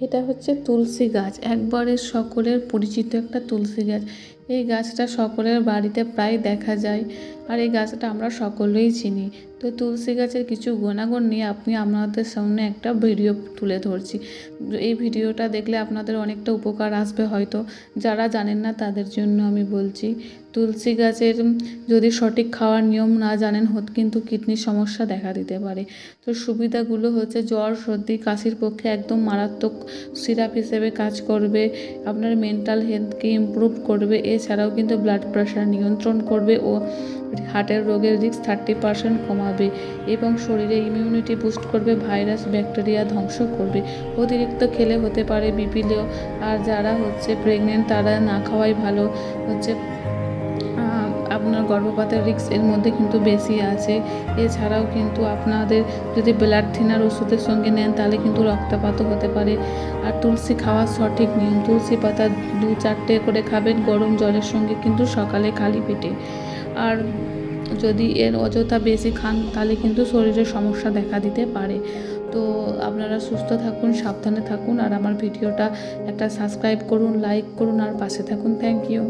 এটা হচ্ছে তুলসী গাছ, একবারে সকলের পরিচিত একটা তুলসী গাছ। এই গাছটা সকলের বাড়িতে প্রায় দেখা যায়, আর এই গাছটা আমরা সকলেই চিনি। তো তুলসী গাছের কিছু গুণাগুণ নিয়ে আপনাদের সামনে একটা ভিডিও তুলে ধরছি। এই ভিডিওটা দেখলে আপনাদের অনেকটা উপকার আসবে হয়তো, যারা জানেন না তাদের জন্য আমি বলছি। তুলসী গাছের যদি সঠিক খাওয়ার নিয়ম না জানেন কিন্তু কিডনির সমস্যা দেখা দিতে পারে। তো সুবিধাগুলো হচ্ছে জ্বর, সর্দি, কাশির পক্ষে একদম মারাত্মক সিরাপ হিসেবে কাজ করবে, আপনার মেন্টাল হেলথকে ইমপ্রুভ করবে। এছাড়াও কিন্তু ব্লাড প্রেশার নিয়ন্ত্রণ করবে ও হার্টের রোগের রিস্ক 30% কমাবে এবং শরীরে ইমিউনিটি বুস্ট করবে, ভাইরাস ব্যাকটেরিয়া ধ্বংস করবে। অতিরিক্ত খেলে হতে পারে বিপি লো, আর যারা হচ্ছে প্রেগনেন্ট তারা না খাওয়াই ভালো। হচ্ছে আপনার গর্ভপাতের রিস্ক এর মধ্যে কিন্তু বেশি আছে। এছাড়াও কিন্তু আপনাদের যদি ব্লাড থিনার ওষুধের সঙ্গে নেন তাহলে কিন্তু রক্তপাতও হতে পারে। আর তুলসী খাওয়ার সঠিক নিয়ম, তুলসী পাতা 2-4টে করে খাবেন গরম জলের সঙ্গে, কিন্তু সকালে খালি পেটে। আর যদি এর অযথা বেশি খান তাহলে কিন্তু শরীরে সমস্যা দেখা দিতে পারে। তো আপনারা সুস্থ থাকুন, সাবধানে থাকুন, আর আমার ভিডিওটা একটা সাবস্ক্রাইব করুন, লাইক করুন, আর পাশে থাকুন। Thank you.